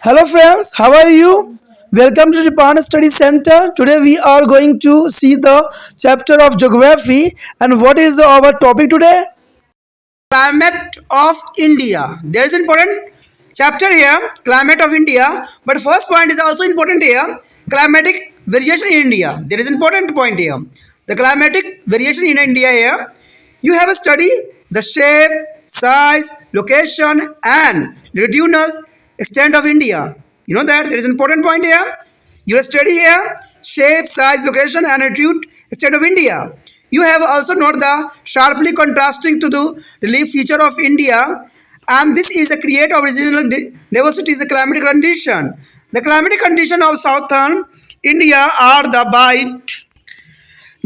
Hello friends, how are you? Welcome to the Department Study Center. Today we are going to see the chapter of geography, and what is our topic today? Climate of India. There is important chapter here, climate of India, but first point is also important here, climatic variation in India. There is important point here. The climatic variation in India here. You have a study the shape, size, location and longitudinal extent of India. You know that there is an important point here. You study here shape, size, location and altitude extent of India. You have also noted the sharply contrasting to the relief feature of India, and this is a create of regional diversity is a climatic condition. The climatic condition of southern India are the bite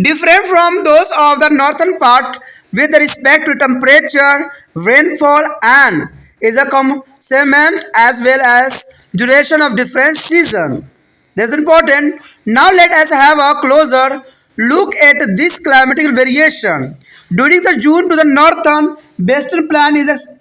different from those of the northern part with respect to temperature, rainfall and is a commencement as well as duration of different season. That's important. Now let us have a closer look at this climatic variation. During the June to the northern western plain is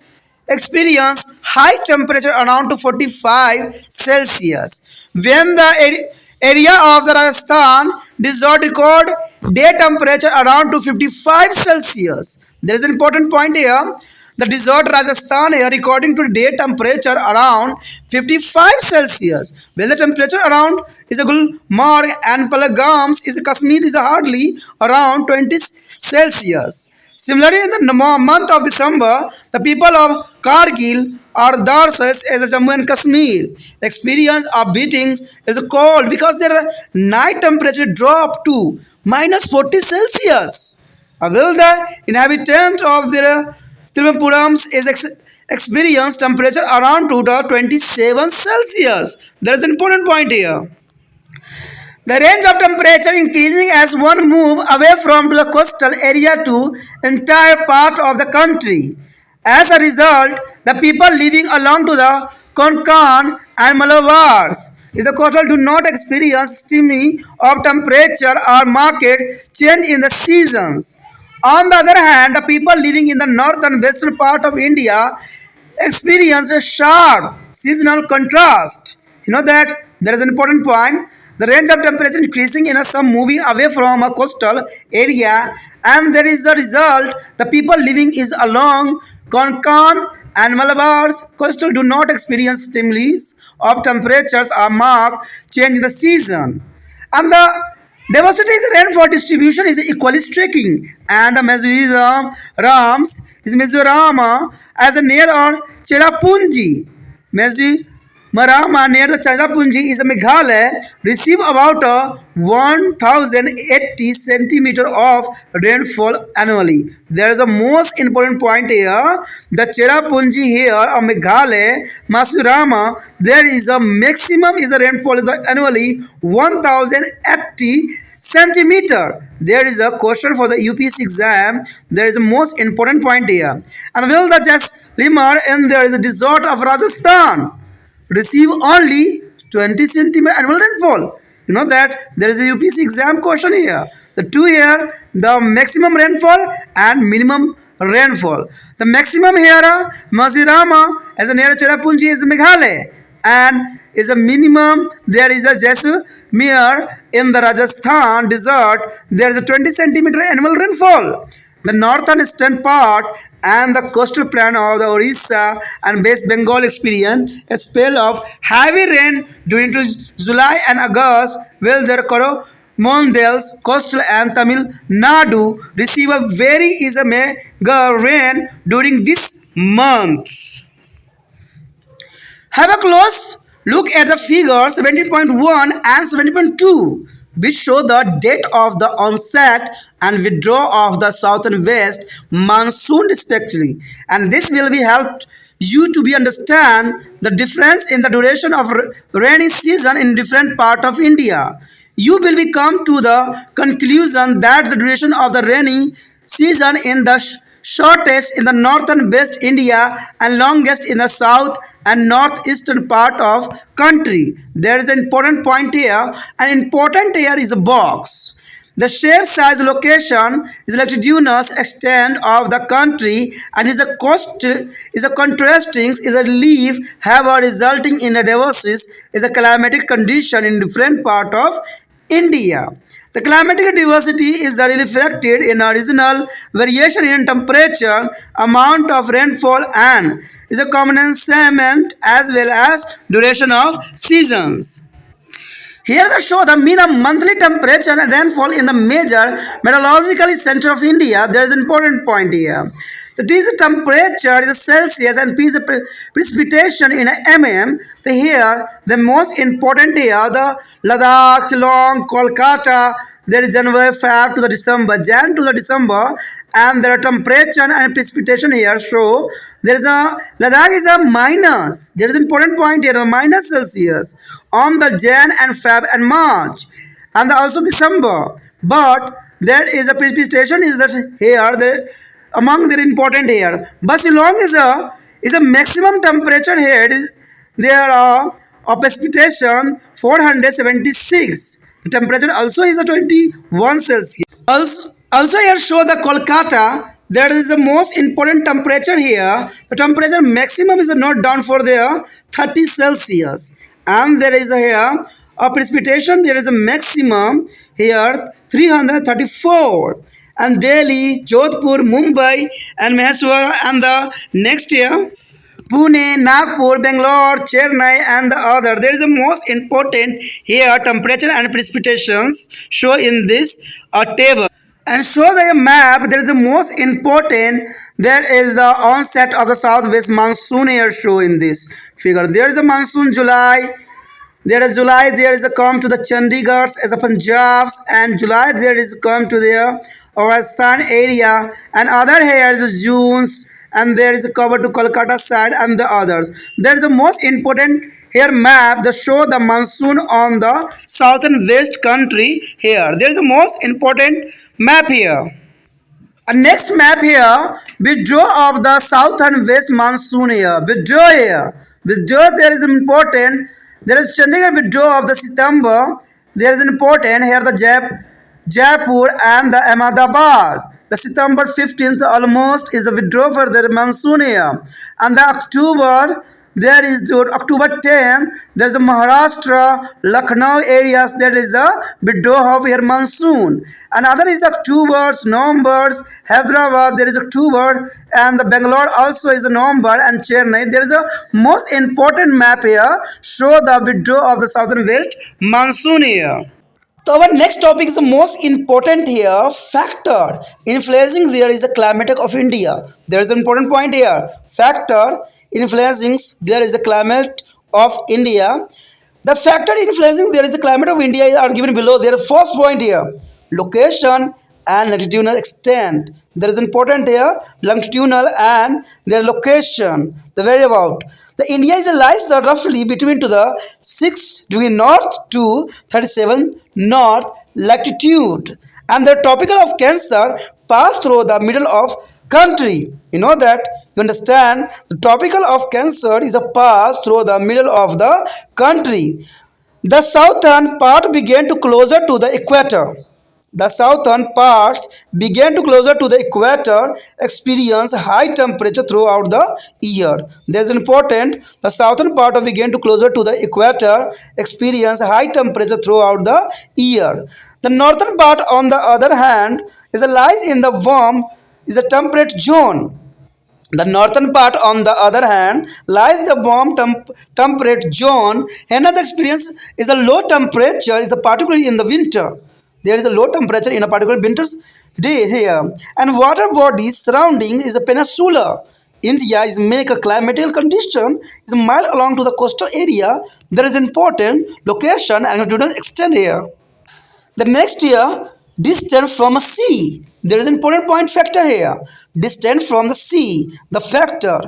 experience high temperature around to 45 Celsius. When the area of the Rajasthan desert record day temperature around to 55 Celsius. There is an important point here. The desert Rajasthan here recording to day temperature around 55 Celsius. When the temperature around is a Gulmarg and Palagams is a Kashmir is a hardly around 20 Celsius. Similarly, in the month of December, the people of Kargil or Darshas as Jammu and Kashmir experience of beatings is cold because their night temperature drop to minus 40 Celsius. While the inhabitant of their Trivandrums is experience temperature around to the 27 Celsius. There is an important point here. The range of temperature increasing as one move away from the coastal area to entire part of the country. As a result, the people living along to the Konkan and Malabars the coastal do not experience extreme of temperature or market change in the seasons. On the other hand, the people living in the north and western part of India experience a sharp seasonal contrast. You know that there is an important point. The range of temperature increasing in some moving away from a coastal area, and there is a result the people living is along Konkan and Malabar's coastal do not experience stimulus of temperatures or marked change in the season. And the diversity is rainfall distribution is equally striking, and the Mizoram is Mizorama as a near or Cherrapunji. Marama near the Cherrapunji is a Meghalaya receive about 1080 centimeter of rainfall annually. There is a most important point here. The Cherrapunji here of Meghalaya, Masurama, there is a maximum is a rainfall annually 1080 centimeter. There is a question for the UPSC exam. There is a most important point here. And will the just limmer and there is a desert of Rajasthan receive only 20 centimeter annual rainfall. You know that there is a UPSC exam question here. The two here, the maximum rainfall and minimum rainfall. The maximum here, Mazirama as a near Cherrapunji is Meghalaya, and is a minimum. There is a Jaisalmer in the Rajasthan desert. There is a 20 centimeter annual rainfall. The northern eastern part and the coastal plain of the Orissa and West Bengal experience a spell of heavy rain during July and August, while their Coromandels, coastal and Tamil Nadu receive a very mega rain during these months. Have a close look at the figures 17.1 and 17.2, which show the date of the onset and withdrawal of the south and west monsoon respectively, and this will be helped you to be understand the difference in the duration of rainy season in different part of India. You will be come to the conclusion that the duration of the rainy season in the shortest in the north and west India and longest in the south and northeastern part of country. There is an important point here. An important here is a box. The shape, size, location is latitudinous extent of the country and is a cost is a contrasting is a relief however resulting in a diversity is a climatic condition in different part of India. The climatic diversity is reflected in a regional variation in temperature, amount of rainfall and is a commencement as well as duration of seasons. Here they show the mean of monthly temperature and rainfall in the major meteorological center of India. There is an important point here. That is the temperature is Celsius and is precipitation in mm. Here the most important here the Ladakh, Shillong, Kolkata. There is January, Feb to the December, Jan to the December, and there are temperature and precipitation here. So there is a Ladakh is a minus. There is an important point here, minus Celsius on the Jan and Feb and March, and also December. But there is a precipitation is that here the among the important here. But Shillong is a maximum temperature here. It is there are of precipitation 476. The temperature also is a 21 Celsius. Also here show the Kolkata. There is the most important temperature here. The temperature maximum is not down for there 30 Celsius. And there is a here a precipitation. There is a maximum here 334. And Delhi, Jodhpur, Mumbai and Maheshwara and the next year Pune, Nagpur, Bangalore, Chennai and the other. There is the most important here temperature and precipitations show in this table. And show the map. There is the most important. There is the onset of the southwest monsoon here show in this figure. There is a monsoon July. There is July. There is a come to the Chandigarh as a Punjab's and July there is come to the Rajasthan area and other here is June's and there is a cover to Kolkata side and the others. There is the most important here map that show the monsoon on the southern west country here. There is the most important map here. A next map here, withdraw of the south and west monsoon here. Withdraw here. Withdraw there is important. There is Chandigarh withdraw of the September. There is important here the Jaipur and the Ahmedabad. The September 15th almost is the withdrawal for the monsoon here. And the October, there is October 10th, there is a Maharashtra, Lucknow areas, there is a withdrawal of here monsoon. Another is October, November, Hyderabad, there is October, and the Bangalore also is a November, and Chennai. There is a most important map here, show the withdrawal of the southern west monsoon here. So our next topic is the most important here factor influencing there is a climatic of India. There is an important point here factor influencing there is a climate of India. The factor influencing there is a climate of India are given below. There is first point here location and latitudinal extent. There is important here longitudinal and their location. The whereabout. The India is lies roughly between to the 6 degree north to 37 north latitude, and the tropical of Cancer pass through the middle of country. You know that. You understand? The tropical of Cancer is a pass through the middle of the country. The southern part began to closer to the equator. The southern parts began to closer to the equator, experience high temperature throughout the year. There is important. The southern part of began to closer to the equator, experience high temperature throughout the year. The northern part, on the other hand, is lies in the warm, is a temperate zone. The northern part, on the other hand, lies the warm temperate zone. Another experience is a low temperature, is a particularly in the winter. There is a low temperature in a particular winter's day here. And water bodies surrounding is a peninsula. India is make a climatic condition is mild along to the coastal area. There is important location and longitudinal extent here. The next here, distance from a sea. There is an important point factor here. Distance from the sea. The factor.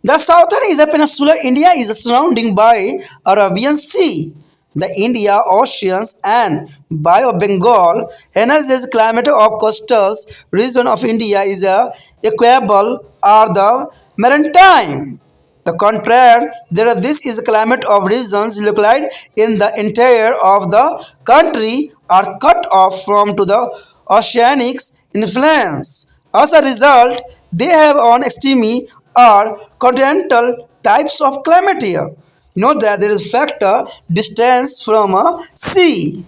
The southern is a peninsula. India is surrounded by Arabian Sea. The India Oceans and Bay of Bengal. Hence, this climate of coastal region of India is a equable or the maritime. The contrary, this is a climate of regions located in the interior of the country are cut off from to the oceanic influence. As a result, they have on extreme or continental types of climate here. You know that there is factor distance from a sea.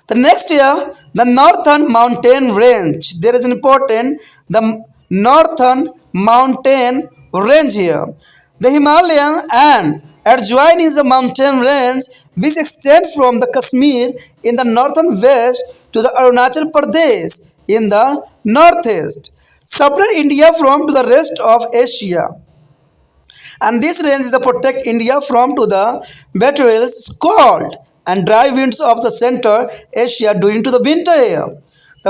The next year, the northern mountain range. There is an important the northern mountain range here. The Himalayan and adjoining the mountain range which extend from the Kashmir in the northern west to the Arunachal Pradesh in the northeast. Separate India from to the rest of Asia, and this range is to protect India from to the battles cold and dry winds of the center Asia during to the winter year.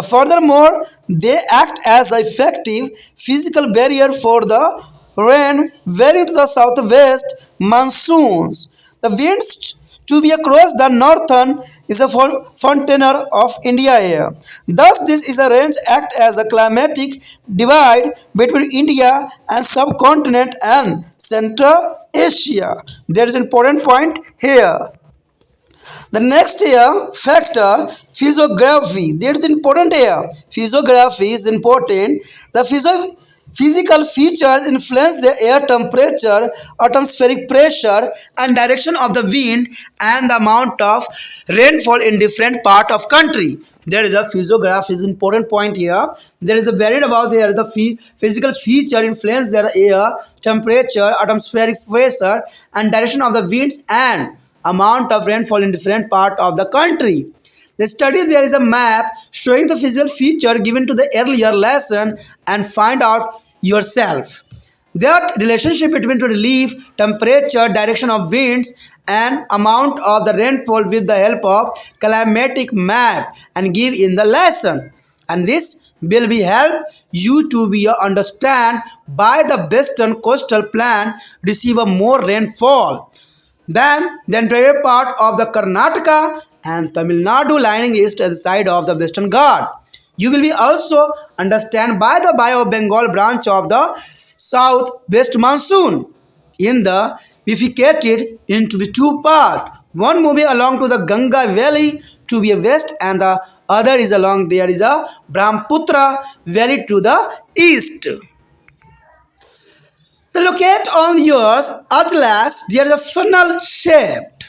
Furthermore, they act as an effective physical barrier for the rain varying to the southwest monsoons. The winds to be across the northern is a frontier of India here. Thus, this is a range act as a climatic divide between India and subcontinent and Central Asia. There is an important point here. The next here factor physiography. There is important here. Physiography is important. The physical features influence the air temperature, atmospheric pressure, and direction of the wind and the amount of rainfall in different part of country. There is a physiograph is important point here. There is a varied about here the physical feature influence the air temperature, atmospheric pressure, and direction of the winds and amount of rainfall in different part of the country. The study there is a map showing the physical feature given to the earlier lesson and find out yourself. That relationship between relief, temperature, direction of winds and amount of the rainfall with the help of climatic map and give in the lesson. And this will be help you to be understand by the western coastal plain receive a more rainfall than the entire part of the Karnataka and Tamil Nadu lying east at the side of the Western Ghat. You will be also understand by the Bay of Bengal branch of the southwest monsoon in the bifurcated into the two parts. One moving along to the Ganga valley to be a west and the other is along there is a Brahmaputra valley to the east. Locate on your atlas, there is a funnel shaped.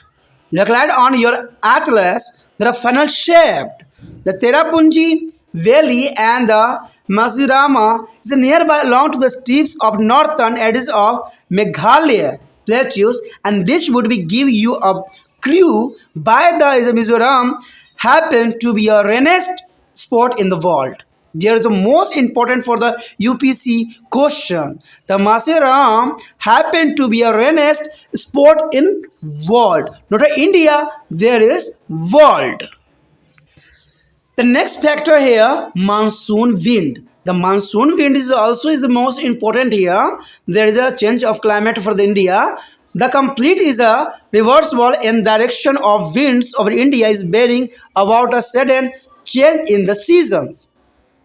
Locate on your atlas, there are funnel shaped. The Terapunji Valley and the Masirama is nearby along to the steeps of northern edges of Meghalaya plateaus, and this would be give you a clue by the Mizoram happen to be a rainiest spot in the world. There is the most important for the UPC question. The Maseram happened to be a rainiest spot in world. Not India, there is world. The next factor here, monsoon wind. The monsoon wind is also the most important here. There is a change of climate for the India. The complete is a reversal in direction of winds over India is bearing about a sudden change in the seasons.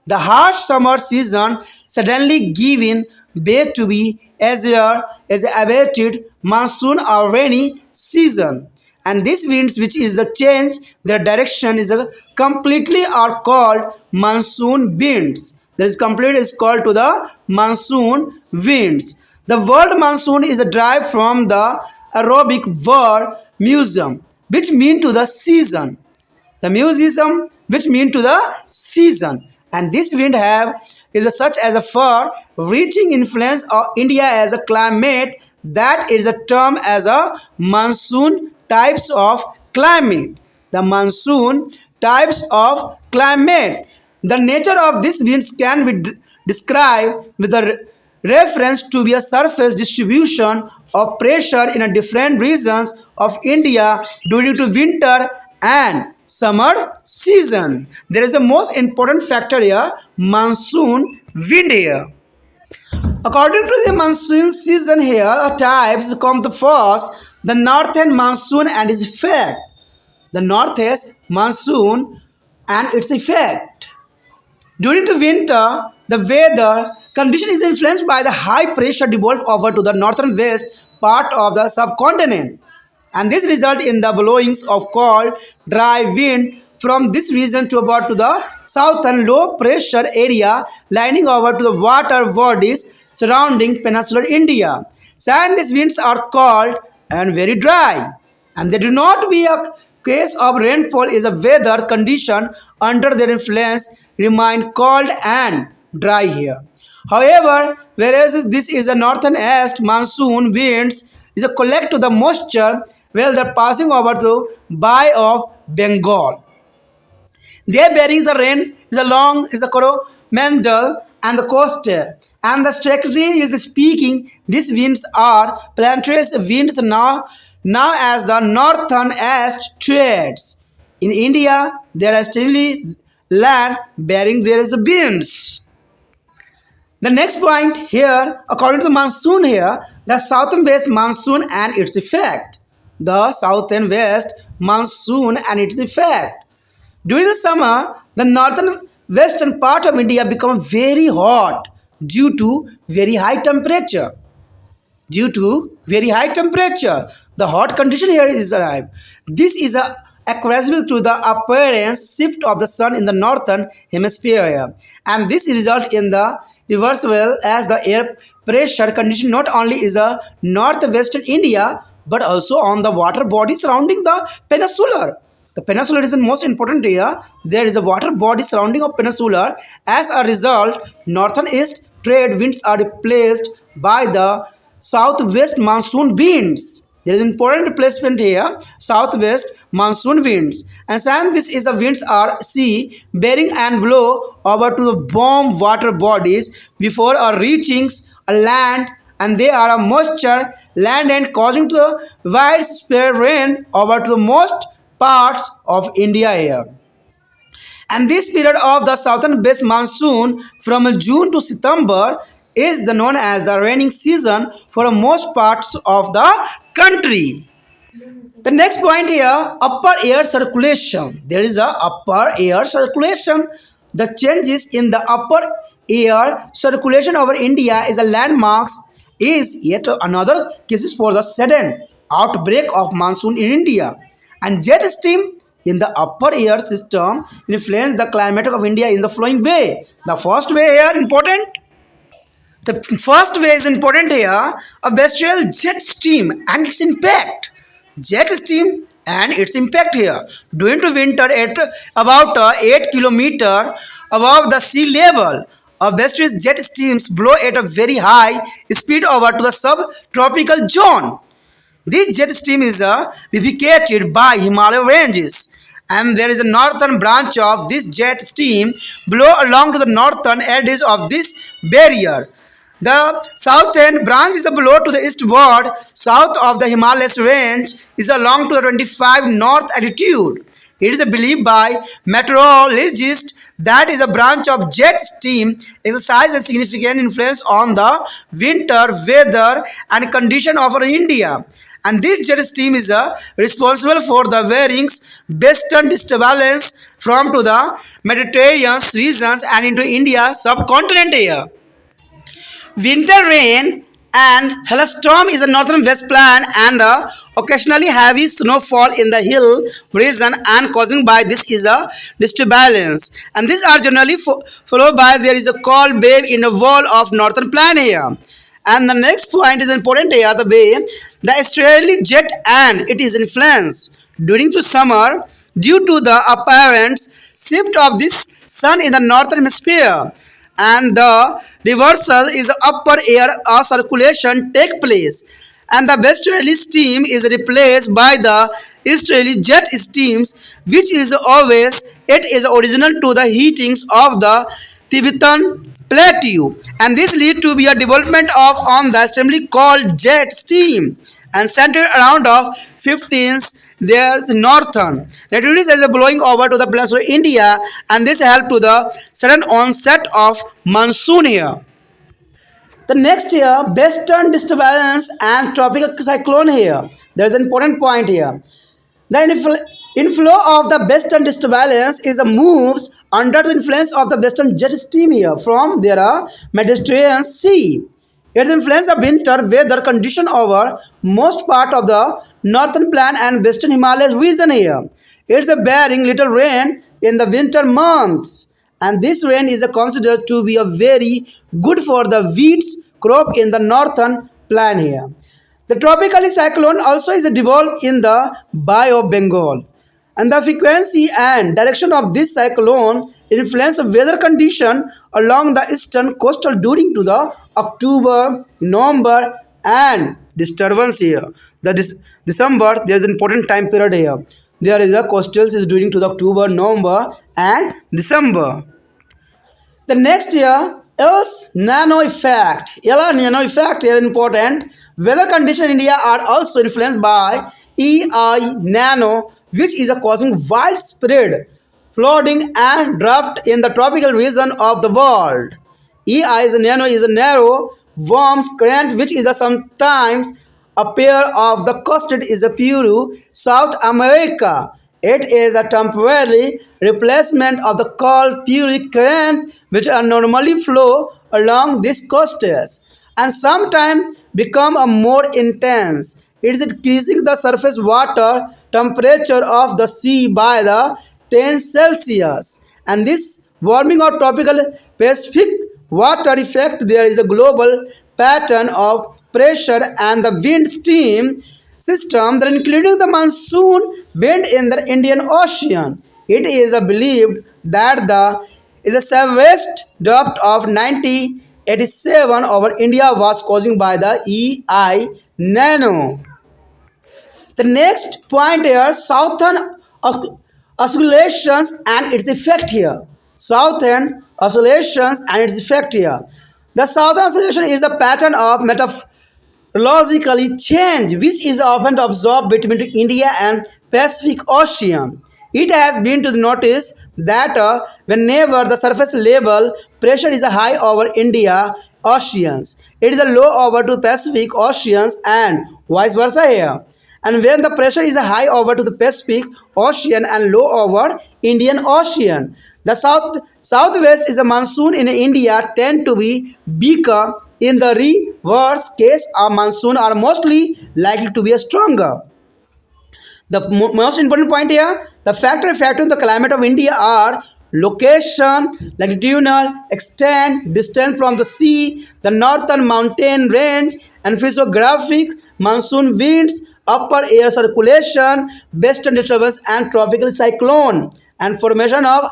The harsh summer season suddenly given way to be as abated monsoon or rainy season. And these winds which is the change, their direction is a completely are called monsoon winds. That is complete is called to the monsoon winds. The word monsoon is derived from the Arabic word museum, which mean to the season. The museum which mean to the season. And this wind have is a such as a far reaching influence of India as a climate that is a term as a monsoon types of climate. The monsoon types of climate. The nature of these winds can be described with a reference to be a surface distribution of pressure in a different regions of India during to winter and summer season. There is a most important factor here, monsoon wind here. According to the monsoon season here, types come the first, the northern monsoon and its effect. The northeast monsoon and its effect. During the winter, the weather condition is influenced by the high pressure developed over to the northern west part of the subcontinent, and this result in the blowings of cold, dry wind from this region to about to the southern low pressure area lining over to the water bodies surrounding peninsular India. And these winds are cold and very dry, and they do not be a case of rainfall is a weather condition under their influence remain cold and dry here. However, whereas this is a northern east monsoon winds is a collect to the moisture while they're passing over to Bay of Bengal. They bearing the rain is along is a coromandel and the coast, and the secretary is speaking. These winds are planetary winds now as the northern east trades. In India, there are still land bearing there is winds. The next point here, according to the monsoon here, the south and west monsoon and its effect. The south and west monsoon and its effect. During the summer, the northern western part of India becomes very hot due to very high temperature. Due to very high temperature, the hot condition here is arrived. This is a equivalent to the appearance shift of the sun in the northern hemisphere, and this result in the reversal as the air pressure condition not only is a northwestern India but also on the water body surrounding the peninsula. The peninsula is the most important area. There is a water body surrounding a peninsula. As a result, northern east trade winds are replaced by the southwest monsoon winds. There is important replacement here, southwest monsoon winds. And then this is the winds are sea bearing and blow over to the warm water bodies before reaching a land, and they are a moisture land and causing to the widespread rain over to the most parts of India here. And this period of the southern west monsoon from June to September is known as the raining season for most parts of the country. The next point here, upper air circulation. There is a upper air circulation. The changes in the upper air circulation over India is a landmarks is yet another cases for the sudden outbreak of monsoon in India. And jet stream in the upper air system influence the climate of India in the following way. The first way here important. The first way is important here, a bestial jet stream and its impact. Jet stream and its impact here. During the winter at about 8 kilometer above the sea level, a bestial jet streams blow at a very high speed over to the subtropical zone. This jet stream is bifurcated by Himalaya ranges, and there is a northern branch of this jet stream blow along to the northern edges of this barrier. The southern branch is below to the eastward, south of the Himalayas range is along to the 25 north altitude. It is believed by meteorologists that is a branch of jet stream exercises a significant influence on the winter weather and condition of India. And this jet stream is responsible for the varying western disturbance from to the Mediterranean regions and into India subcontinent here. Winter rain and hailstorm is a northern west plan and occasionally heavy snowfall in the hill region and causing by this is a disturbance, and these are generally followed by there is a cold wave in the wall of northern plain here. And the next point is important here, the way the easterly jet and it is influence during the summer due to the apparent shift of this sun in the northern hemisphere, and the reversal is upper air circulation take place, and the westerly steam is replaced by the easterly jet streams, which is always it is original to the heatings of the Tibetan plateau, and this lead to be a development of on the extremely cold jet stream and centered around of 15th there's northern latitudes is blowing over to the peninsula India, and this help to the sudden onset of monsoon here. The next here, western disturbance and tropical cyclone here. There is an important point here. The inflow of the western disturbance is a moves under the influence of the western jet stream here from their Mediterranean Sea. Its influence of winter weather condition over most part of the northern plain and western Himalayas region here. It's a bearing little rain in the winter months, and this rain is considered to be a very good for the wheat crop in the northern plain here. The tropical cyclone also is developed in the Bay of Bengal, and the frequency and direction of this cyclone influence weather condition along the eastern coastal during to the October, November, and disturbance here. December, there is an important time period here. There is a coastals is during to the October, November, and December. The next year is nano effect. Nano effect is important. Weather conditions in India are also influenced by EI nano, which is causing widespread flooding and drought in the tropical region of the world. EI is a narrow, warm current which is sometimes a pair of the coasted is a Peru, South America. It is a temporary replacement of the cold Peru current which normally flow along these coasts and sometimes become a more intense. It is increasing the surface water temperature of the sea by the 10 Celsius. And this warming of tropical Pacific water effect, there is a global pattern of pressure and the wind stream system that including the monsoon wind in the Indian Ocean. It is believed that the is a severest drought of 1987 over India was caused by the EI nano. The next point here, southern oscillations and its effect here. Southern oscillations and its effect here. The southern oscillation is a pattern of meteorologically change which is often observed between India and Pacific Ocean. It has been to notice that whenever the surface level pressure is high over India oceans, it is low over to Pacific Oceans and vice versa here. And when the pressure is high over to the Pacific Ocean and low over Indian Ocean, the southwest is a monsoon in India tend to be weaker. In the reverse case, a monsoon are mostly likely to be stronger. The most important point here, the factor affecting the climate of India are location, latitudinal extent, distance from the sea, the northern mountain range, and physiographic monsoon winds, upper air circulation, western disturbance, and tropical cyclone, and formation of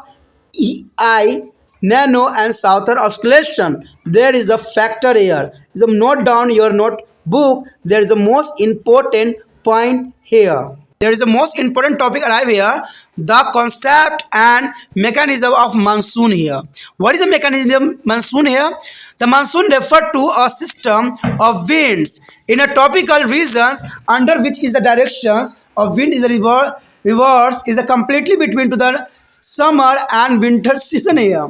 EI nano and southern oscillation. There is a factor here. So note down your notebook. There is a most important point here. There is a most important topic arrive here, the concept and mechanism of monsoon here. What is the mechanism monsoon here? The monsoon refer to a system of winds in a tropical regions under which is the directions of wind is a reverse is a completely between to the summer and winter season here.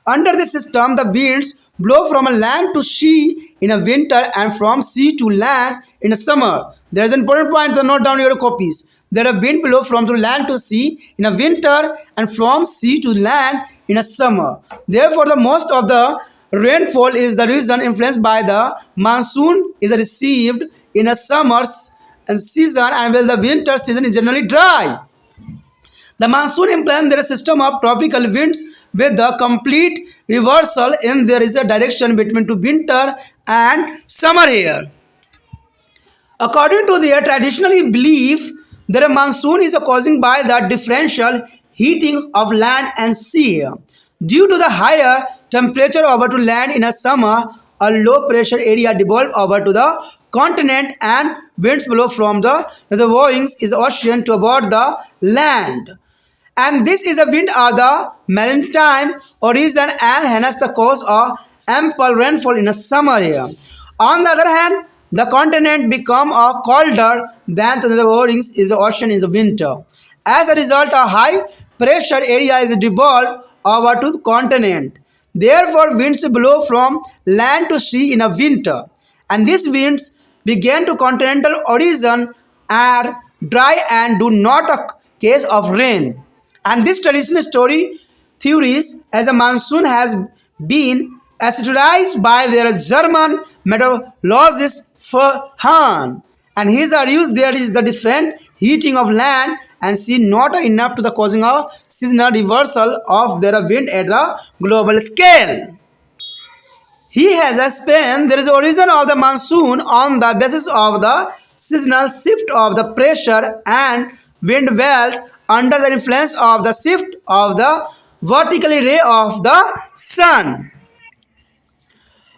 Under this system, the winds blow from a land to sea in a winter and from sea to land in a summer. There is an important point to note down your copies. There are wind blow from the land to sea in a winter and from sea to land in a summer. Therefore, the most of the rainfall is the region influenced by the monsoon is received in a summer season and while the winter season is generally dry. The monsoon implants their system of tropical winds with the complete reversal in there is a direction between to winter and summer here. According to their traditional belief, the monsoon is caused by the differential heating of land and sea. Due to the higher temperature over to land in a summer, a low pressure area developed over to the continent and winds blow from the reservoirs is ocean toward the land. And this is a wind of the maritime origin and hence the cause of ample rainfall in a summer here. On the other hand, the continent become colder than the reservoirs is the ocean in the winter. As a result, a high pressure area is developed over to the continent. Therefore, winds blow from land to sea in a winter. And these winds begin to continental origin are dry and do not a case of rain. And this traditional story theories, as a monsoon has been ascertained by their German meteorologist Hahn, and his argues there is the different heating of land and sea not enough to the causing a seasonal reversal of their wind at the global scale. He has explained there is origin of the monsoon on the basis of the seasonal shift of the pressure and wind belt under the influence of the shift of the vertical ray of the sun.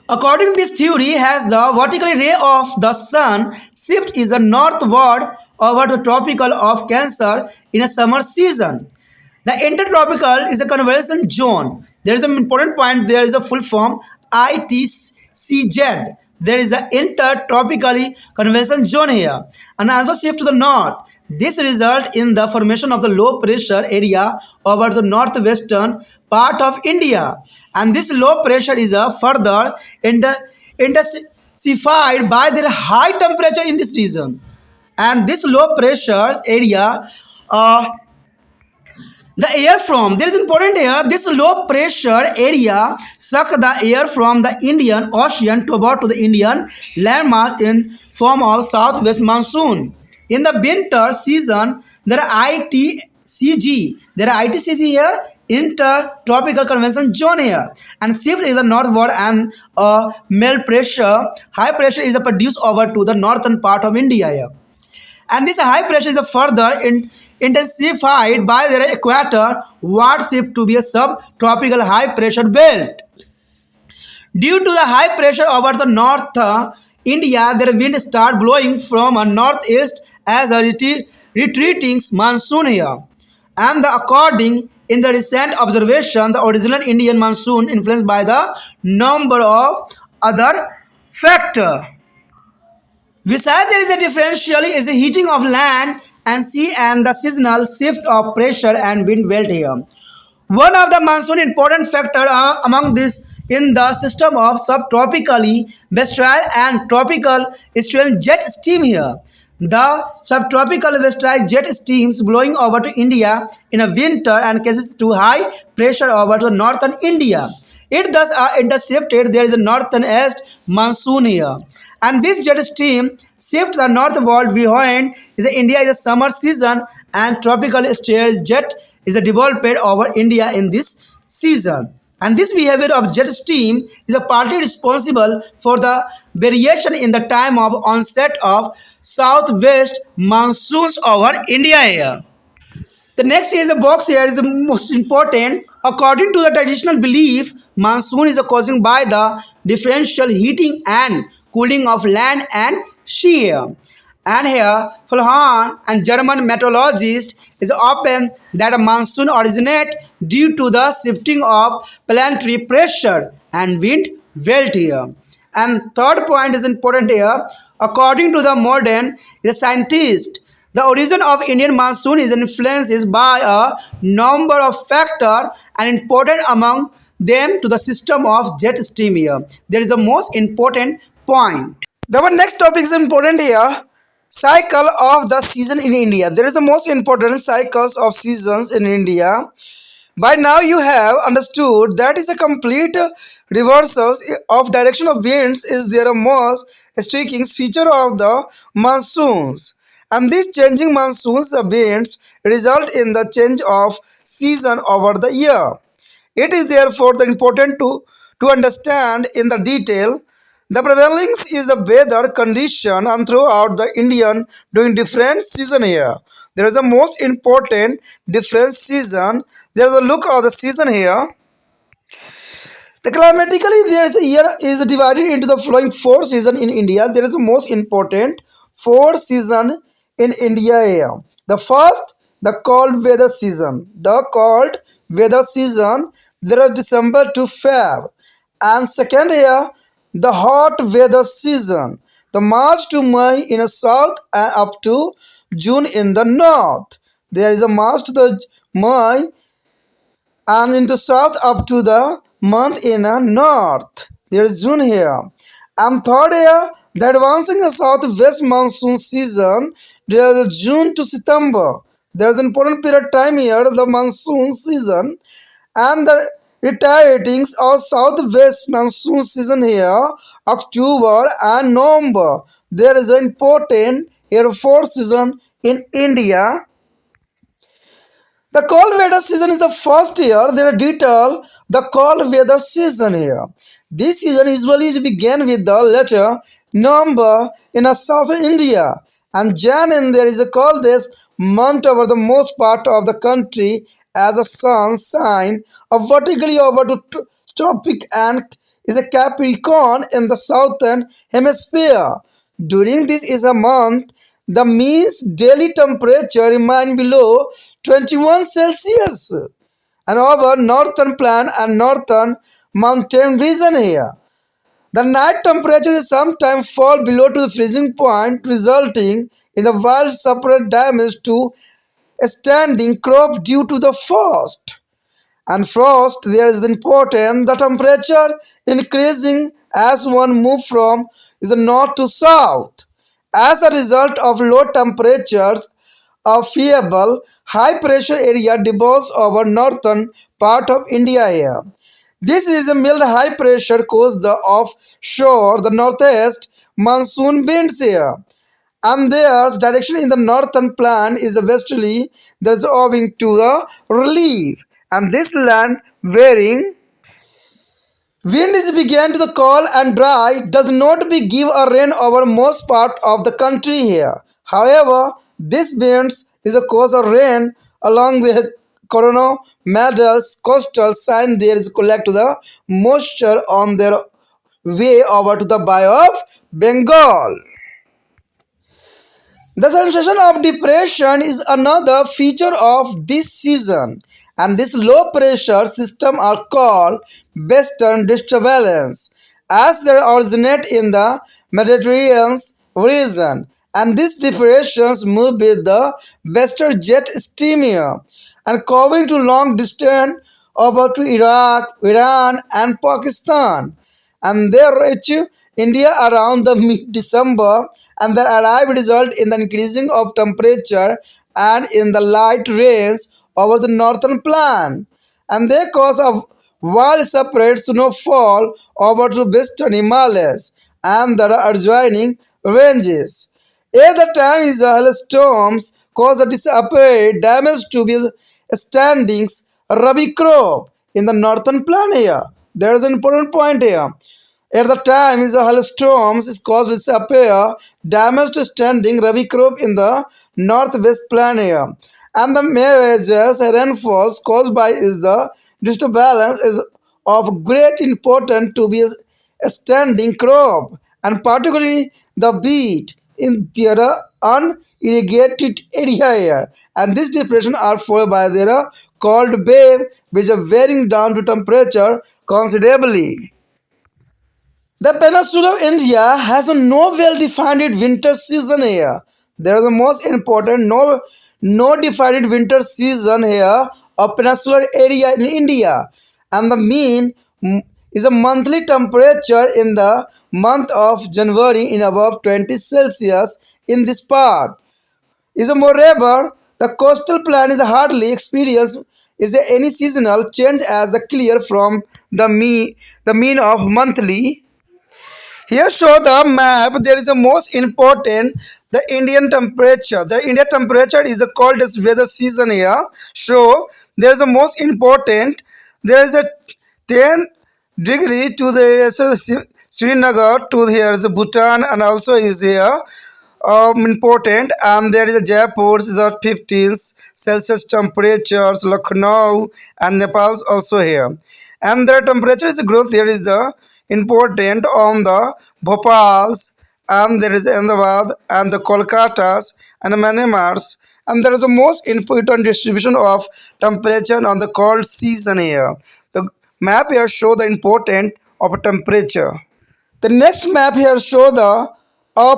According to this theory, has the vertical ray of the sun shift is the northward over the tropical of Cancer in a summer season. The intertropical is a conversation zone. There is an important point. There is a full form ITCZ. There is an intertropically convection zone here, and also shift to the north. This result in the formation of the low pressure area over the northwestern part of India, and this low pressure is further intensified by the high temperature in this region. And this low pressure area the air from, there is important here, this low pressure area suck the air from the Indian Ocean to about to the Indian landmass in form of southwest monsoon. In the winter season, there are ITCG, here, intertropical convection zone here, and shift is the northward, and mild pressure, high pressure is produced over to the northern part of India here. And this high pressure is further intensified by the equator what shift to be a subtropical high pressure belt. Due to the high pressure over the north India, the wind start blowing from a northeast as a retreating monsoon here. And according in the recent observation, the original Indian monsoon influenced by the number of other factors. Besides, there is a differential is the heating of land and sea and the seasonal shift of pressure and wind belt here. One of the monsoon important factor among this in the system of subtropically western and tropical estuarine jet stream here. The subtropical western jet streams blowing over to India in a winter and cases to high pressure over to northern India. It thus intercepted there is a northern east monsoon here. And this jet stream shift the northward behind is India is a summer season, and tropical estuarine jet is developed over India in this season. And this behavior of jet stream is a partly responsible for the variation in the time of onset of southwest monsoons over India here. The next is a box here is the most important. According to the traditional belief, monsoon is caused by the differential heating and cooling of land and sea here. And here, Hahn and German meteorologist is often that a monsoon originate due to the shifting of planetary pressure and wind belt here. And third point is important here. According to the modern scientist, the origin of Indian monsoon is influenced by a number of factors, and important among them to the system of jet stream here. There is the most important point. The next topic is important here. Cycle of the season in India. There is the most important cycles of seasons in India. By now you have understood that is a complete reversals of direction of winds is their most striking feature of the monsoons. And these changing monsoons winds result in the change of season over the year. It is therefore important to understand in the detail the prevalence is the weather condition and throughout the Indian during different season here. There is a most important different season. There is a look of the season here. The climatically there is a year is divided into the following four season in India. There is the most important four season in India here. The first, the cold weather season. The cold weather season there is December to Feb. And second here, the hot weather season, the March to May in the south and up to June in the north. There is a March to the May and in the south up to the month in the north. There is June here. And third here, the advancing the southwest monsoon season, there is June to September. There is an important period time here, the monsoon season. and the retiring of southwest monsoon season here, October and November. There is an important air force season in India. The cold weather season is the first year. There are detail the cold weather season here. This season usually begin with the later November in a southern India, and Jan in there is the coldest month over the most part of the country as a sun sign of vertically over to tropic and is a Capricorn in the southern hemisphere. During this is a month, the means daily temperature remain below 21 Celsius and over northern plain and northern mountain region here. The night temperature is sometimes fall below to the freezing point, resulting in the widespread damage to standing crop due to the frost. And frost, there is important the temperature increasing as one move from is the north to south. As a result of low temperatures, a feeble high pressure area develops over northern part of India here. This is a mild high pressure caused the offshore the northeast monsoon winds here, and their direction in the northern plain is the westerly, thus owing to the relief, and this land varying wind is began to the cold and dry does not be give a rain over most part of the country here. However, this winds is a cause of rain along the coronal medals coastal sign there is collect to the moisture on their way over to the Bay of Bengal. The sensation of depression is another feature of this season, and this low pressure system are called western disturbance as they originate in the Mediterranean region, and these depressions move with the western jet stream here and covering to long distance over to Iraq, Iran, and Pakistan, and they reach India around the mid-December, and their arrival result in the increasing of temperature and in the light rains over the northern plain, and they cause of widespread snowfall over to western Himalayas and the adjoining ranges. At the time, is hailstorms cause a disappear damage to be standings rabi crop in the northern plain here. There is an important point here. At the time, is hailstorms is caused disappear damage to standing rabi crop in the northwest plain here, and the major rainfalls caused by is the disturbance is of great importance to be a standing crop, and particularly the wheat in their unirrigated area here, and this depression are followed by their cold wave which are varying down to temperature considerably. The peninsula of India has a no well-defined winter season here. There is the most important no defined winter season here of peninsular area in India, and the mean is a monthly temperature in the month of January in above 20 Celsius in this part. Is a moreover the coastal plain is hardly experienced is any seasonal change as the clear from the mean of monthly. Here show the map. There is a most important the Indian temperature. The India temperature is the coldest weather season here. So there is a most important. There is a 10 degree to the Srinagar to here is Bhutan and also is here important, and there is a Jaipur is a 15 Celsius temperatures, Lucknow and Nepal's also here, and the temperature is growth here is the important on the Bhopals, and there is Ahmedabad and the Kolkatas and Myanmar's, and there is a most important distribution of temperature on the cold season here. The map here show the important of temperature. The next map here show the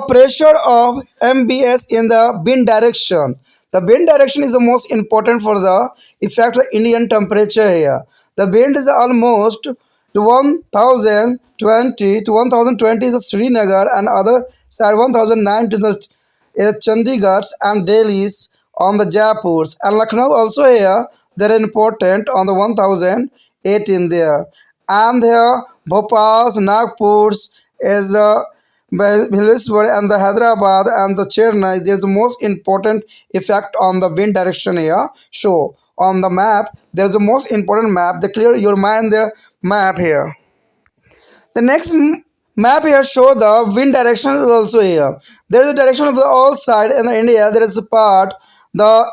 pressure of MBS in the wind direction. The wind direction is the most important for the effect of Indian temperature here. The wind is almost to 1020 to 1020 is Srinagar, and other side 1009 to the Chandigarh and Delhi's on the Jaipurs, and Lucknow also here they're important on the 1018 there. And here Bhopal's, Nagpur's is Bhiliswar and the Hyderabad and the Chennai. There's the most important effect on the wind direction here. So on the map, there's the most important map. They clear your mind the map here. The next map here show the wind direction is also here. There is a direction of the all side in the India. There is a part the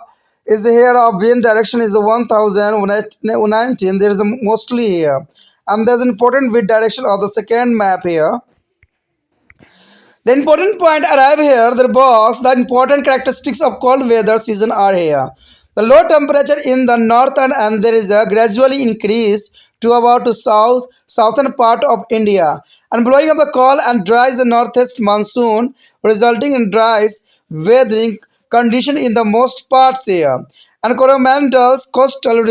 is here of wind direction is the 1019. There is a mostly here, and there's an important wind direction of the second map here. The important point arrive here, the box, the important characteristics of cold weather season are here. The low temperature in the northern and there is a gradually increase to about the southern part of India and blowing of the cold and dries the northeast monsoon resulting in dry weathering condition in the most parts here. And Coromandel's coastal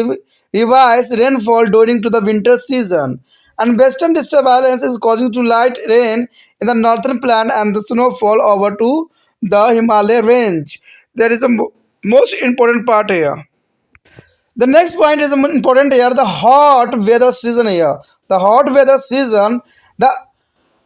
revised rainfall during to the winter season and western disturbance is causing to light rain in the northern plain and the snowfall over to the Himalaya range. There is a most important part here. The next point is important here, the hot weather season here. The hot weather season, the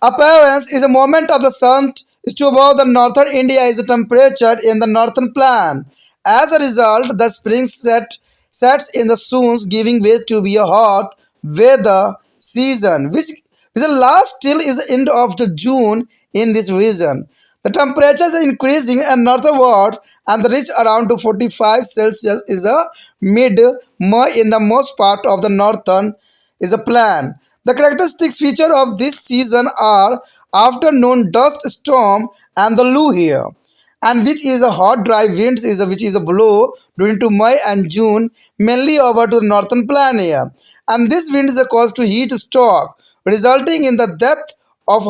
appearance is a moment of the sun is to above the northern India is the temperature in the northern plain. As a result, the spring sets in the soons giving way to be a hot weather season, which will last till is the end of the June in this region. The temperatures are increasing and northward and the reach around to 45 Celsius is a mid-May in the most part of the northern is a plan. The characteristic feature of this season are afternoon dust storm and the loo here, and which is a hot dry winds is a, which is a blow during to May and June mainly over to the northern plain here, and this wind is a cause to heat stroke resulting in the death of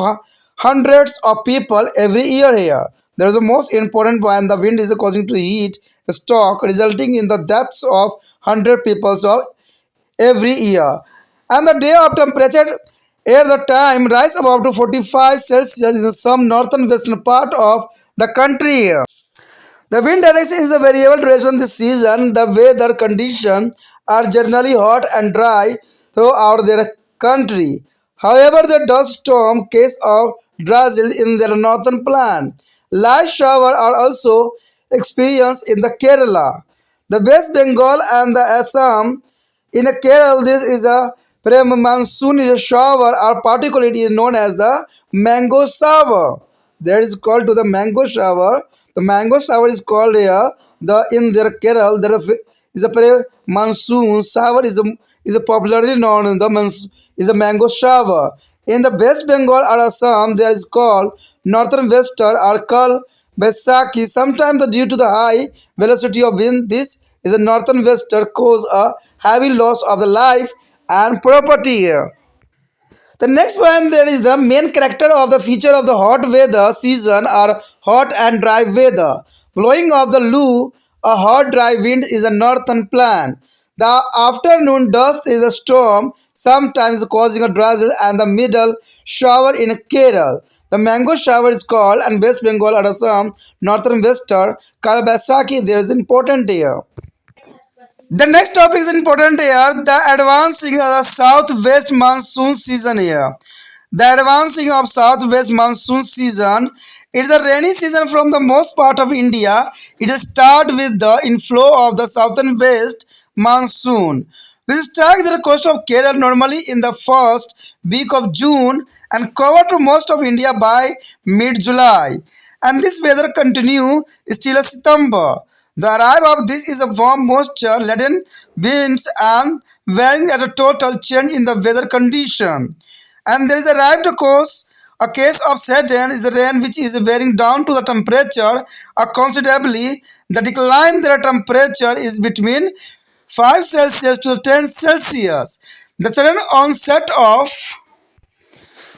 hundreds of people every year here. There is a most important point, the wind is causing to heat stroke resulting in the deaths of 100 people of every year. And the day of temperature at the time rise above to 45 Celsius in some northern western part of the country here. The wind direction is a variable duration this season. The weather conditions are generally hot and dry throughout their country. However, the dust storm case of Brazil in their northern plain. Light showers are also experienced in the Kerala, the West Bengal and the Assam. In a Kerala, this is a pre-monsoon shower are particularly known as the mango shower. That is called to the mango shower. The mango shower is called here. The in their Kerala there is a pre-monsoon shower is a popularly known in the is a mango shower. In the West Bengal or Assam, there is called northern wester or called Baisakhi. Sometimes due to the high velocity of wind, this is a northern wester cause a heavy loss of the life and property here. The next one there is the main character of the feature of the hot weather season are hot and dry weather. Blowing of the loo, a hot dry wind is a northern plain. The afternoon dust is a storm, sometimes causing a drizzle and the middle shower in Kerala. The mango shower is called and West Bengal or Assam, northern western, called Baisakhi. There is important here. The next topic is important here, the advancing of the southwest monsoon season here. The advancing of southwest monsoon season, it is a rainy season from the most part of India. It start with the inflow of the southern west monsoon, which strikes the coast of Kerala normally in the first week of June and cover to most of India by mid-July. And this weather continue till September. The arrival of this is a warm moisture laden winds and varying at a total change in the weather condition. And there is arrived a case of sudden is a rain which is varying down to the temperature considerably. The decline their temperature is between 5 Celsius to 10 Celsius. The sudden onset of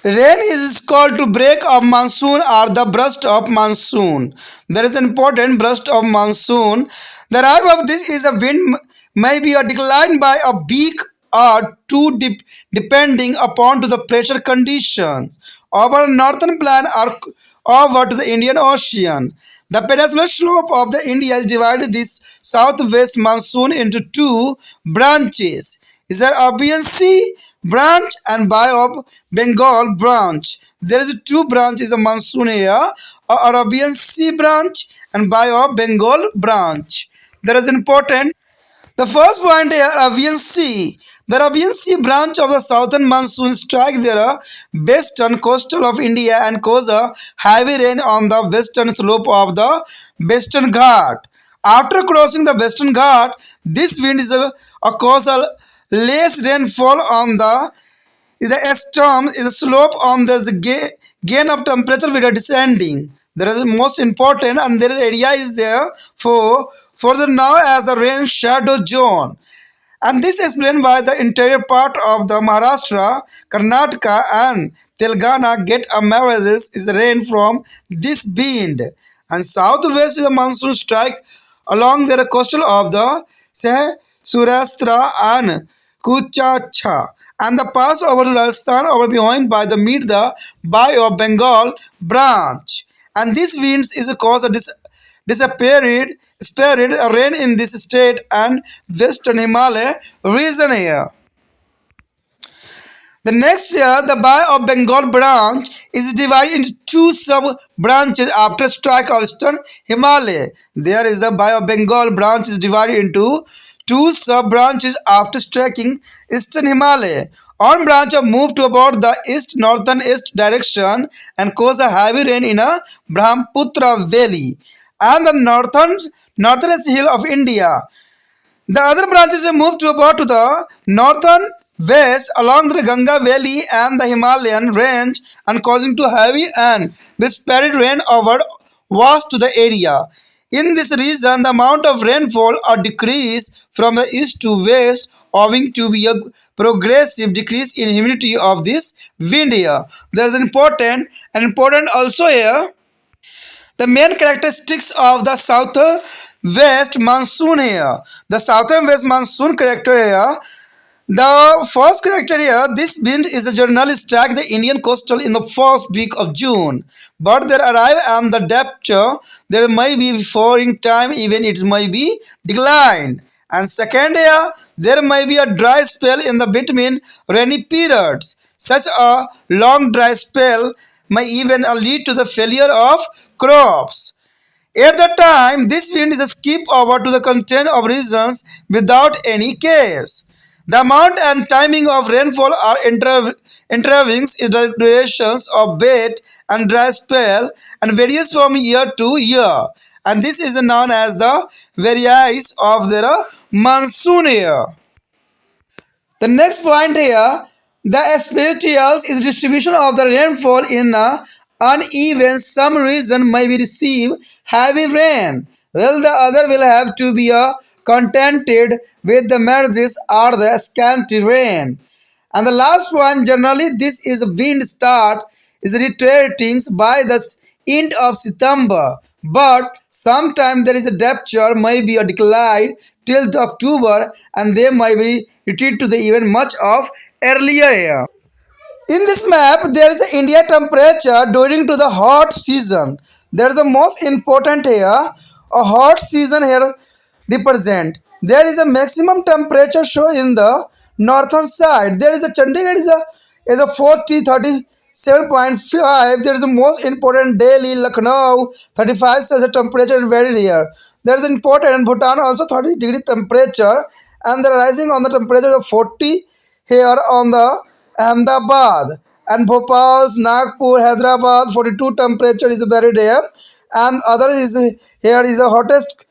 rain is called to break of monsoon or the burst of monsoon. There is an important burst of monsoon. The arrival of this is a wind may be a decline by a week or two depending upon to the pressure conditions over northern plain or over to the Indian Ocean. The peninsular slope of the India is divided this southwest monsoon into two branches. Is there Arabian Sea branch and Bay of Bengal branch. There is two branches of monsoon here, Arabian Sea branch and Bay of Bengal branch. There is important. The first point here, Arabian Sea. The Arabian Sea branch of the southern monsoon strikes the western coastal of India and causes heavy rain on the western slope of the Western Ghat. After crossing the Western Ghat, this wind is a causes less rainfall on the storm is a slope on the gain of temperature with a descending. There is most important, and there is area is there for the now as the rain shadow zone. And this is explained by the interior part of the Maharashtra, Karnataka and Telangana get a averages is the rain from this wind. And southwest is the monsoon strike along the coastal of the Surastra and Kuchacha. And the pass over Rajasthan over behind by the meet the Bay of Bengal branch. And this winds is a cause of disappeared spared rain in this state and western Himalaya region here. The next year, the Bay of Bengal branch is divided into two sub-branches after strike of Eastern Himalaya. There is the Bay of Bengal branch is divided into two sub-branches after striking Eastern Himalaya. One branch of moved to about the east-northern-east direction and caused a heavy rain in a Brahmaputra valley and the northernest hill of India. The other branches have moved to about to the northern west along the Ganga Valley and the Himalayan range and causing to heavy and widespread rain over vast to the area. In this region, the amount of rainfall or decrease from the east to west owing to be a progressive decrease in humidity of this wind here. There is an important also here. The main characteristics of the southwest monsoon here. The southern west monsoon character here. The first character here, this wind is generally strike the Indian coastal in the first week of June. But there arrive and the depth there may be before in time even it may be declined. And second here, there may be a dry spell in the between rainy periods. Such a long dry spell may even lead to the failure of crops. At the time, this wind is a skip over to the content of regions without any case. The amount and timing of rainfall are intervening in the durations of wet and dry spell and varies from year to year. And this is known as the variations of the monsoon year. The next point here, the spatials is distribution of the rainfall in a uneven. Some region may be receive heavy rain, while the other will have to be contented with the margins or the scanty rain. And the last one, generally this is wind start is retreating by the end of September, but sometimes there is a depth may be a decline till the October and they might be retreat to the even much of earlier year. In this map, there is a India temperature during to the hot season. There is a most important here. A hot season here represent. There is a maximum temperature show in the northern side. There is a Chandigarh is a 37.5. There is a most important Delhi, Lucknow 35 Celsius temperature very here. There is important Bhutan also 30-degree temperature and the rising on the temperature of 40 here on the Ahmedabad and Bhopal's Nagpur, Hyderabad 42 temperature is very there and other is here is the hottest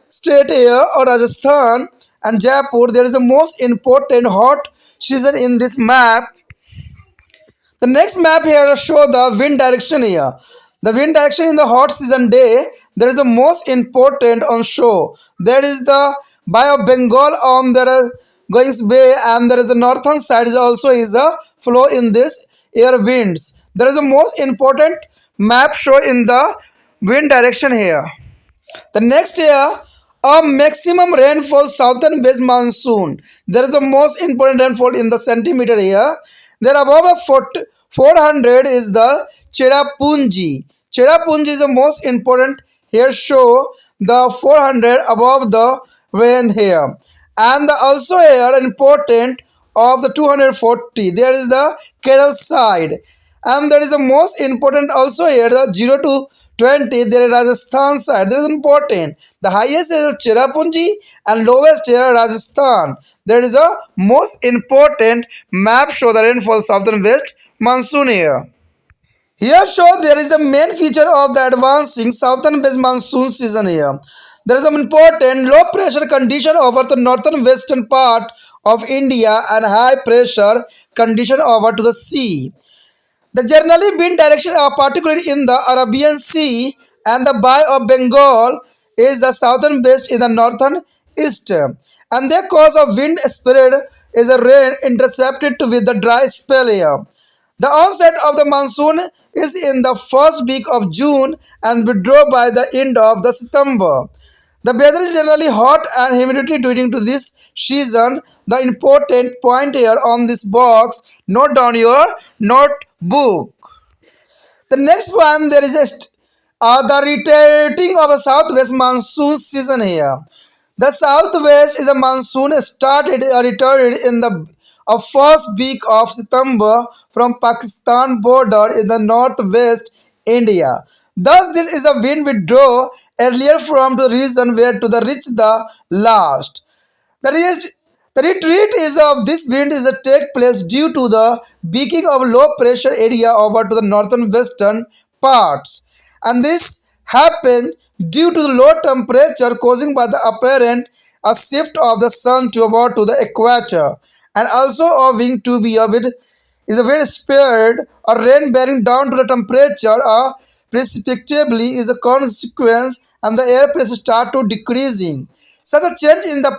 state here or Rajasthan and Jaipur. There is the most important hot season in this map. The next map here show the wind direction here. The wind direction in the hot season day, there is the most important on show. There is the Bay of Bengal on the going bay and there is a northern side is also is a flow in this air winds. There is a most important map show in the wind direction here. The next year, a maximum rainfall southern west monsoon. There is a most important rainfall in the centimeter here. There above 400 is the Cherrapunji. Cherrapunji is the most important here show the 400 above the rain here, and also here important of the 240. There is the Kerala side, and there is the most important also here the 0 to 20. There is Rajasthan side. There is important. The highest is Cherrapunji and lowest here Rajasthan. There is a most important map show the rainfall southern west monsoon here. Here show there is the main feature of the advancing southern west monsoon season here. There is an important low pressure condition over the northern western part of India and high pressure condition over to the sea. The generally wind direction are particularly in the Arabian Sea and the Bay of Bengal is the southern west in the northern east. And the cause of wind spread is a rain intercepted with the dry spell here. The onset of the monsoon is in the first week of June and withdraw by the end of the September. The weather is generally hot and humidity during to this season. The important point here on this box, note down your notebook. The next one there is the returning of a southwest monsoon season here. The southwest is a monsoon started returned in the first week of September from Pakistan border in the northwest India. Thus, this is a wind withdraw earlier from the region where to the reach the last. The, the retreat is of this wind is a take place due to the beaking of low pressure area over to the northern western parts, and this happened due to the low temperature causing by the apparent a shift of the sun to about to the equator, and also owing to be a bit is a very spared or rain bearing down to the temperature precipitably is a consequence and the air pressure start to decreasing. Such a change in the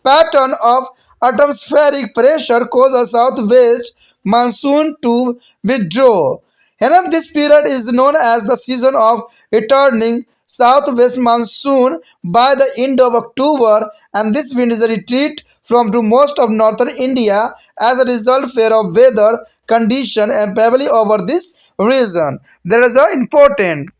pattern of atmospheric pressure causes a southwest monsoon to withdraw. Hence, this period is known as the season of returning southwest monsoon by the end of October, and this wind is a retreat from to most of northern India as a result fair of weather condition and probably over this region. There is a important.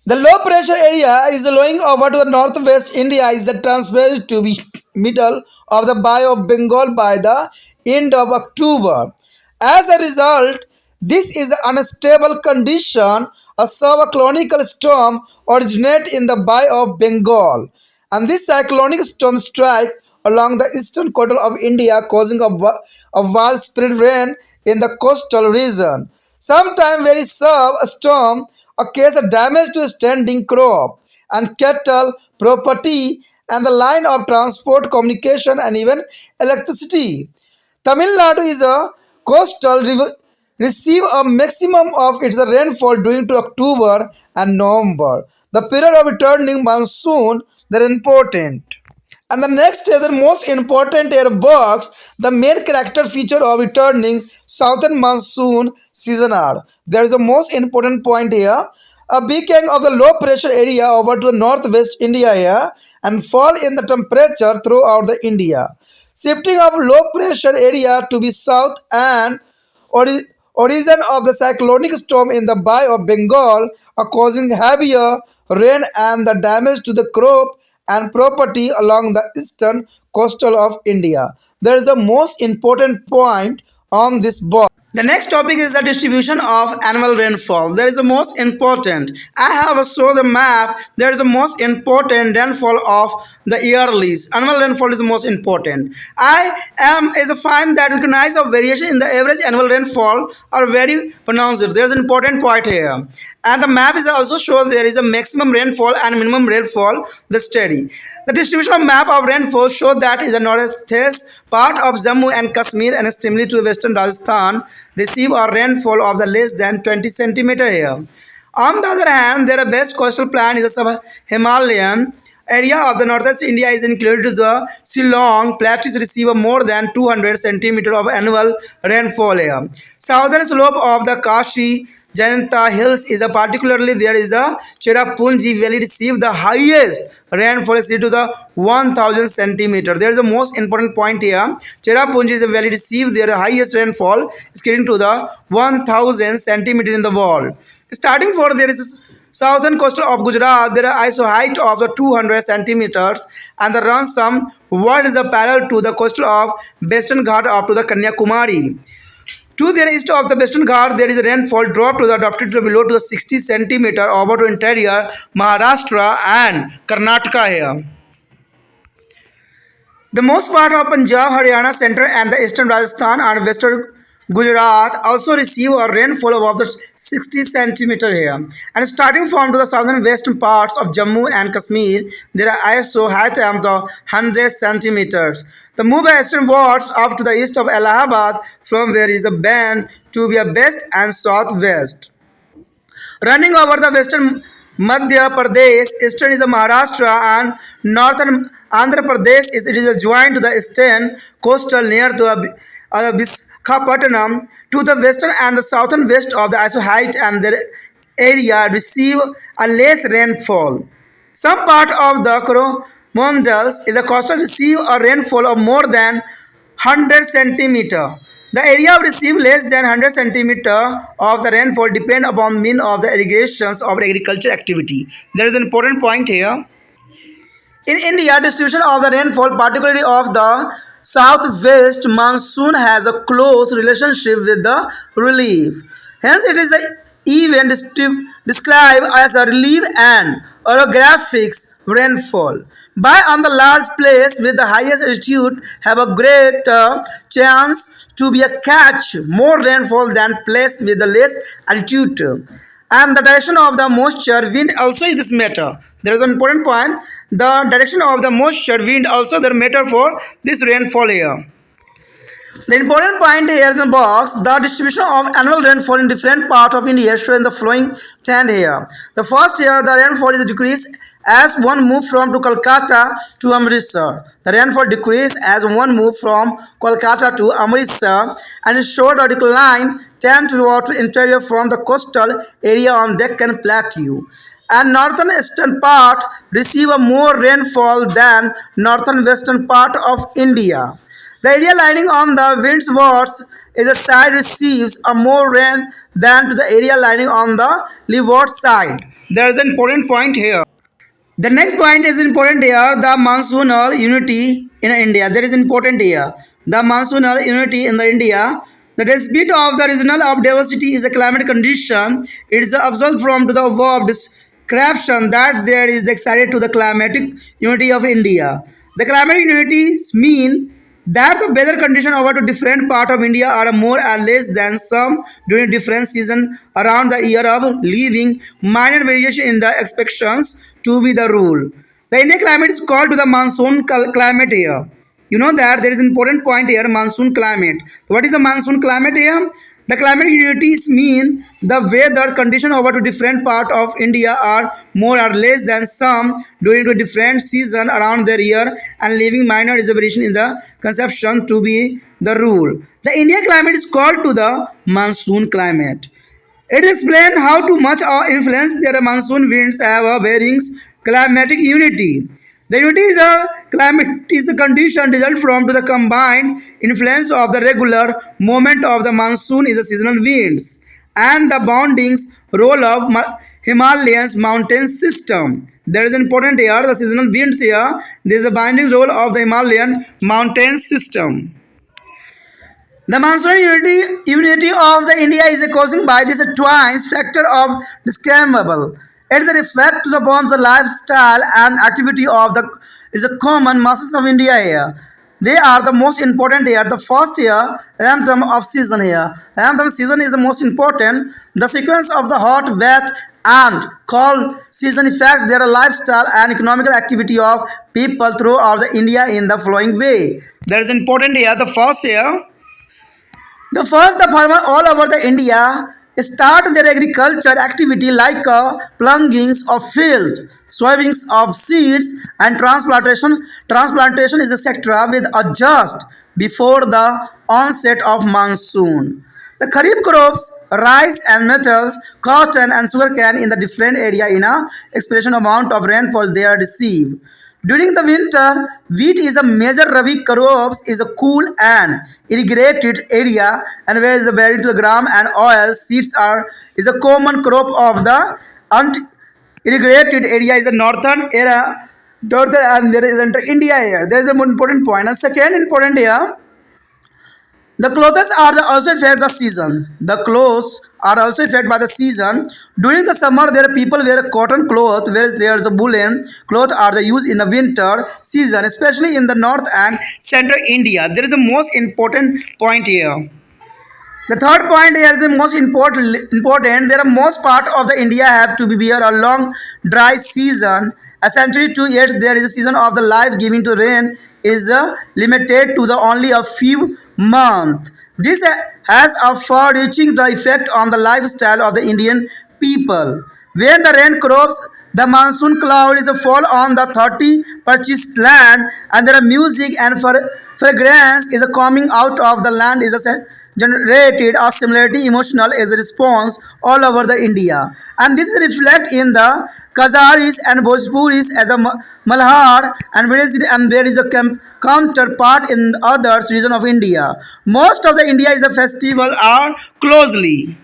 The low pressure area is blowing over to the northwest India is transferred to be middle of the Bay of Bengal by the end of October. As a result, this is an unstable condition. A subcyclonic storm originates in the Bay of Bengal, and this cyclonic storm strikes along the eastern coastal of India, causing a widespread rain in the coastal region. Sometimes very severe storm cause damage to standing crop and cattle property and the line of transport, communication, and even electricity. Tamil Nadu is a coastal receive a maximum of its rainfall during to October and November. The period of returning monsoon that is important. And the next is the most important air box, the main character feature of returning southern monsoon season are. There is a most important point here. A beacon of the low pressure area over to the northwest India here and fall in the temperature throughout the India. Shifting of low pressure area to be south and origin of the cyclonic storm in the Bay of Bengal are causing heavier rain and the damage to the crop and property along the eastern coastal of India. There is a most important point on this box. The next topic is the distribution of annual rainfall. There is the most important. I have shown the map. There is the most important rainfall of the yearlies. Annual rainfall is the most important. I am is a find that recognize of variation in the average annual rainfall are very pronounced. There is an important point here. And the map is also shown there is a maximum rainfall and minimum rainfall, the study. The distribution of map of rainfall show that is the northeast part of Jammu and Kashmir and extremely to western Rajasthan receive a rainfall of the less than 20 centimeter here. On the other hand, their best coastal plain is the sub-Himalayan area of the northeast India is included to the Shillong plateaus receive more than 200 centimeter of annual rainfall here. Southern slope of the Kashi Jayanta Hills is a particularly there is a Cherrapunji Valley receive the highest rainfall is to the 1000 centimeter. There is a most important point here. Cherrapunji is a valley receive their highest rainfall is getting to the 1000 centimeter in the world. Starting for there is southern coastal of Gujarat, there are ISO height of the 200 centimeters, and the run some what is a parallel to the coastal of Western Ghat up to the Kanyakumari. To the east of the Western Ghat, there is a rainfall drop to the adopted to below to the 60 centimeter over to interior Maharashtra and Karnataka here. The most part of Punjab, Haryana, central and the eastern Rajasthan and western Gujarat also receive a rainfall of above the 60 centimeter here. And starting from to the southern western parts of Jammu and Kashmir, there are ISO height of the 100 centimeters. The move easternwards up to the east of Allahabad, from where is a band to be a west and southwest. Running over the western Madhya Pradesh, eastern is a Maharashtra and northern Andhra Pradesh is joined to the eastern coastal near to Visakhapatnam. To the western and the southern west of the ISO height and their area receive a less rainfall. Some part of the Coromandels is a coastal receive a rainfall of more than 100 centimeter. The area receive less than 100 centimeter of the rainfall depend upon mean of the irrigations of agriculture activity. There is an important point here. In India, distribution of the rainfall, particularly of the southwest monsoon, has a close relationship with the relief. Hence, it is an event described as a relief and orographic rainfall. By on the large place with the highest altitude have a greater chance to be a catch more rainfall than place with the less altitude. And the direction of the moisture wind also is this matter. There is an important point. The direction of the moisture wind also the matter for this rainfall here. The important point here in the box, the distribution of annual rainfall in different parts of India shown in the following trend here. The first year the rainfall is decreased as one move from to Kolkata to Amritsar. The rainfall decreased as one move from Kolkata to Amritsar and showed a decline 10 toward the interior from the coastal area on Deccan Plateau. And northern eastern part receive a more rainfall than northern western part of India. The area lying on the windwards is a side receives a more rain than to the area lying on the leeward side. There is an important point here. The next point is important here, the monsoonal unity in India. That is important here. The monsoonal unity in the India. The speed of the regional of diversity is a climate condition. It is observed from to the above description that there is the excited to the climatic unity of India. The climatic unities mean that the weather condition over to different part of India are more or less than some during different season around the year of leaving minor variation in the expectations to be the rule. The Indian climate is called to the monsoon climate here. You know that there is an important point here, monsoon climate. What is a monsoon climate here? The climatic unities mean the weather condition over to different part of India are more or less than some during to different season around their year and leaving minor variation in the conception to be the rule. The Indian climate is called to the monsoon climate. It explains how too much influence their monsoon winds have a varying climatic unity. The unity is a climate is a condition result from to the combined influence of the regular movement of the monsoon is the seasonal winds and the bounding role of Himalayan mountain system. There is an important here, the seasonal winds here. There is a binding role of the Himalayan mountain system. The monsoon unity of the India is causing by this twice factor of discriminable. It is a reflect upon the lifestyle and activity of the is a common masses of India here. They are the most important here. The first year, rhythm of season here. Rhythm season is the most important. The sequence of the hot, wet, and cold season affect their lifestyle and economical activity of people throughout the India in the following way. There is important here. The farmer all over the India start their agriculture activity like plungings of field, sowings of seeds, and transplantation. Transplantation is etc. with a just before the onset of monsoon. The kharif crops, rice and metals, cotton and sugarcane in the different area in a expression amount of rainfall they are received. During the winter, wheat is a major rabi crops is a cool and irrigated area and where is a very to gram and oil seeds are is a common crop of the irrigated area is a northern area, northern, and there is enter India here. There is a more important point. And second important here, the clothes are also affected the season. The clothes are also affected by the season. During the summer, there are people wear cotton cloth, whereas there is a woolen cloth are the used in the winter season, especially in the north and central India. There is a most important point here. The third point here is the most important. There are most part of the India have to be bear a long dry season. Essentially 2 years there is a season of the life giving to rain is limited to the only a few months. This has a far-reaching effect on the lifestyle of the Indian people. When the rain crops, the monsoon cloud is a fall on the 30 purchased land, and there are music and fragrance is a coming out of the land is a generated a similarity emotional as a response all over the India, and this is reflect in the Kazaris and Bhojpuris as the Malhar and there is a counterpart in other region of India. Most of the India is a festival are closely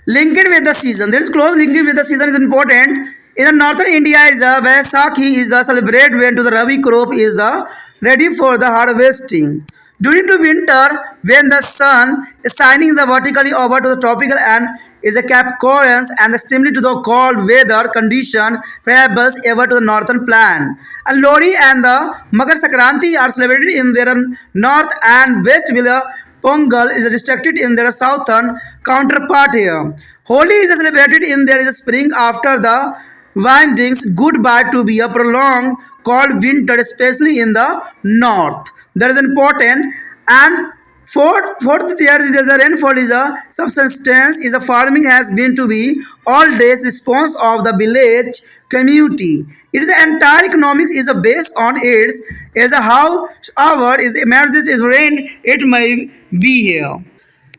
linked with the season. There is close linking with the season is important. In the northern India is a Vaisakhi is a celebrate when to the Rabi crop is the ready for the harvesting. During the winter, when the sun is shining the vertically over to the tropical and is a Capricorn and the stimuli to the cold weather condition prevails ever to the northern plan. And Lori and the Makar Sankranti are celebrated in their north and west villa. Pongal is restricted in their southern counterpart here. Holi is celebrated in there is a spring after the windings goodbye to be a prolonged cold winter, especially in the north. That is important. And fourth there is a rainfall is a subsistence is a farming has been to be all days response of the village community. It is the entire economics is a based on its as a how our is emerges is rain it may be here.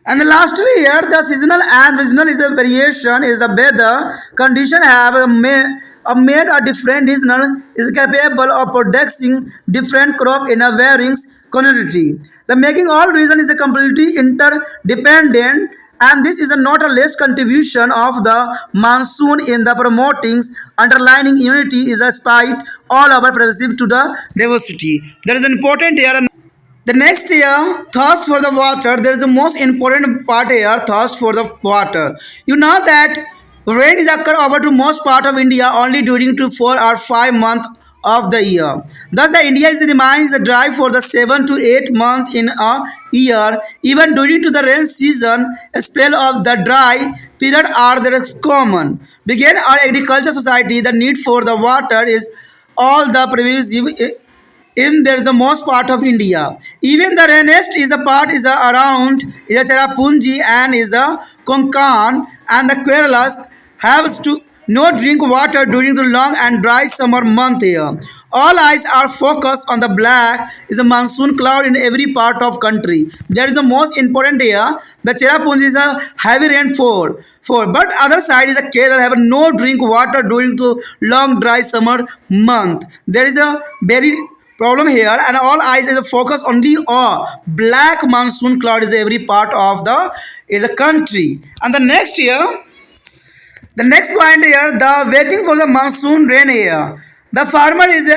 And lastly here the seasonal and regional is a variation is a weather condition have made a different regional is capable of producing different crop in a varying quantity. The making all region is a completely interdependent, and this is a not a less contribution of the monsoon in the promoting underlining unity is a spite all our pervasive to the diversity. That is important here. The next year, thirst for the water. There is the most important part here, thirst for the water. You know that rain is occur over to most part of India only during to 4 or 5 months of the year. Thus, the India is remains dry for the 7 to 8 months in a year. Even during to the rain season, a spell of the dry period are there is common. Begin our agriculture society. The need for the water is all the pervasive in there is the most part of India. Even the rainiest is a part is a around is a Cherrapunji and is a Konkan and the Keralas have to no drink water during the long and dry summer month here. All eyes are focused on the black is a monsoon cloud in every part of country. That is the most important here. The Cherrapunji is a heavy rainfall. But other side is a Kerala have no drink water during the long dry summer month. There is a very problem here, and all eyes is a focus on the black monsoon cloud is every part of the is a country. And the next year, the next point here, the waiting for the monsoon rain here. The farmer is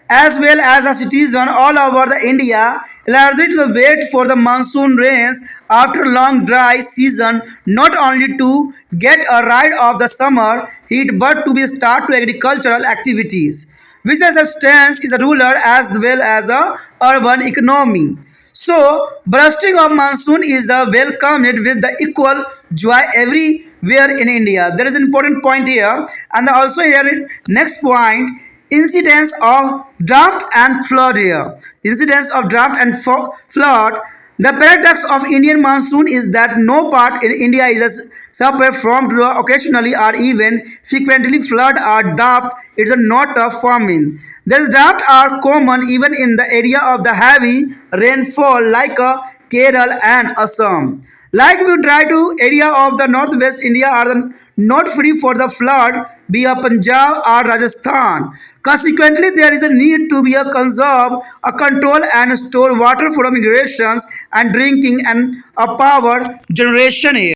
as well as a citizen all over the India largely to wait for the monsoon rains after long dry season, not only to get a ride of the summer heat but to be start to agricultural activities, which sustains is a rural as well as a urban economy. So, bursting of monsoon is welcomed with the equal joy everywhere in India. There is an important point here, and also here next point. Incidence of drought and flood here. Incidence of drought and flood. The paradox of Indian monsoon is that no part in India is suffer from occasionally or even frequently flood or drought. It's not a famine. There is drought are common even in the area of the heavy rainfall like Kerala and Assam. Like we try to area of the northwest India are not free for the flood, be a Punjab or Rajasthan. Consequently, there is a need to be a conserve, a control and store water for migrations and drinking and a power generation here.